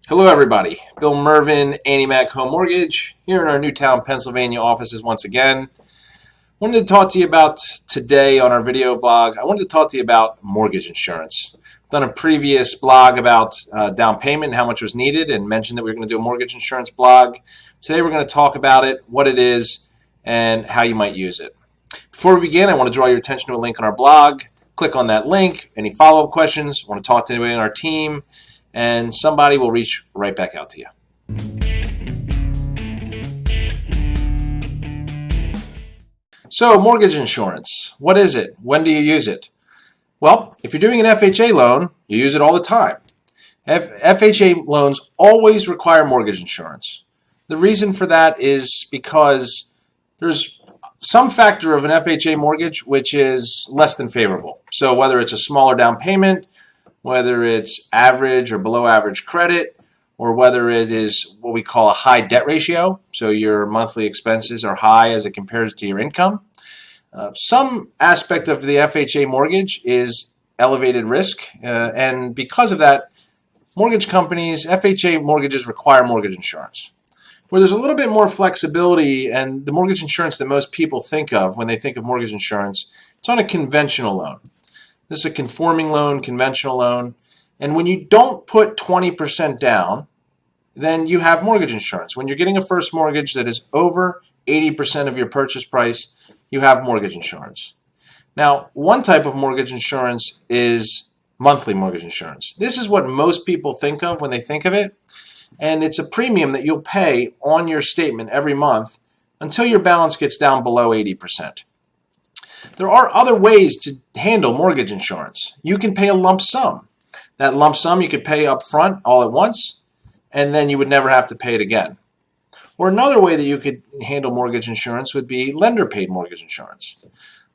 Hello everybody, Bill Mervin, AnnieMac Home Mortgage, here in our Newtown, Pennsylvania offices once again. Wanted to talk to you about today on our video blog. I wanted to talk to you about mortgage insurance. I've done a previous blog about down payment and how much was needed and mentioned that we were going to do a mortgage insurance blog. Today we're going to talk about it, what it is, and how you might use it. Before we begin, I want to draw your attention to a link on our blog. Click on that link. Any follow-up questions, want to talk to anybody on our team, and somebody will reach right back out to you. So, mortgage insurance, what is it? When do you use it? Well, if you're doing an FHA loan, you use it all the time. FHA loans always require mortgage insurance. The reason for that is because there's some factor of an FHA mortgage which is less than favorable. So whether it's a smaller down payment, whether it's average or below average credit, or whether it is what we call a high debt ratio, so your monthly expenses are high as it compares to your income. Some aspect of the FHA mortgage is elevated risk, and because of that, mortgage companies, FHA mortgages require mortgage insurance. Where there's a little bit more flexibility, and the mortgage insurance that most people think of when they think of mortgage insurance, it's on a conventional loan. This is a conforming loan, conventional loan, and when you don't put 20% down, then you have mortgage insurance. When you're getting a first mortgage that is over 80% of your purchase price, you have mortgage insurance. Now, one type of mortgage insurance is monthly mortgage insurance. This is what most people think of when they think of it, and it's a premium that you'll pay on your statement every month until your balance gets down below 80%. There are other ways to handle mortgage insurance. You can pay a lump sum. That lump sum you could pay up front all at once, and then you would never have to pay it again. Or another way that you could handle mortgage insurance would be lender-paid mortgage insurance.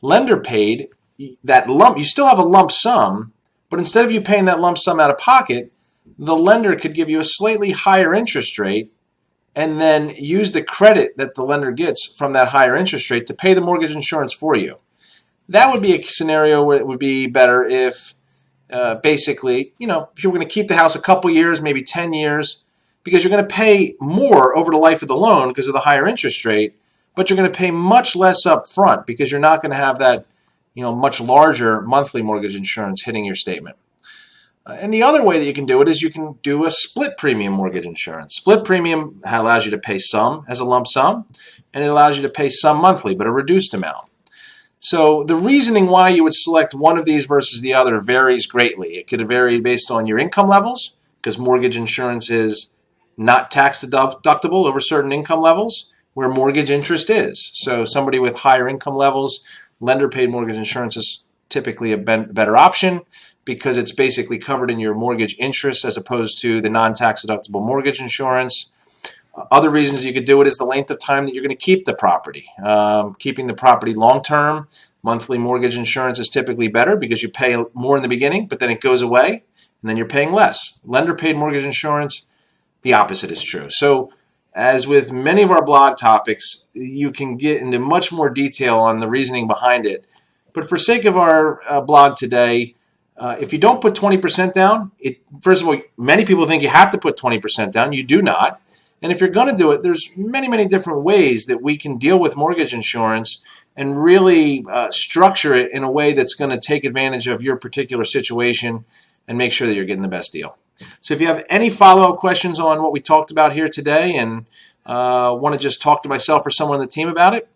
Lender-paid, that lump, you still have a lump sum, but instead of you paying that lump sum out of pocket, the lender could give you a slightly higher interest rate and then use the credit that the lender gets from that higher interest rate to pay the mortgage insurance for you. That would be a scenario where it would be better if basically, if you were going to keep the house a couple years, maybe 10 years, because you're going to pay more over the life of the loan because of the higher interest rate, but you're going to pay much less up front because you're not going to have that, much larger monthly mortgage insurance hitting your statement. And the other way that you can do it is you can do a split premium mortgage insurance. Split premium allows you to pay some as a lump sum, and it allows you to pay some monthly, but a reduced amount. So the reasoning why you would select one of these versus the other varies greatly. It could vary based on your income levels, because mortgage insurance is not tax deductible over certain income levels, where mortgage interest is. So somebody with higher income levels, lender-paid mortgage insurance is typically a better option because it's basically covered in your mortgage interest as opposed to the non-tax deductible mortgage insurance. Other reasons you could do it is the length of time that you're going to keep the property. Keeping the property long-term, monthly mortgage insurance is typically better because you pay more in the beginning, but then it goes away, and then you're paying less. Lender-paid mortgage insurance, the opposite is true. So as with many of our blog topics, you can get into much more detail on the reasoning behind it. But for sake of our blog today, if you don't put 20% down, first of all, many people think you have to put 20% down. You do not. And if you're going to do it, there's many, many different ways that we can deal with mortgage insurance and really structure it in a way that's going to take advantage of your particular situation and make sure that you're getting the best deal. So if you have any follow-up questions on what we talked about here today and want to just talk to myself or someone on the team about it,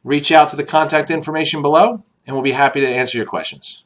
reach out to the contact information below, and we'll be happy to answer your questions.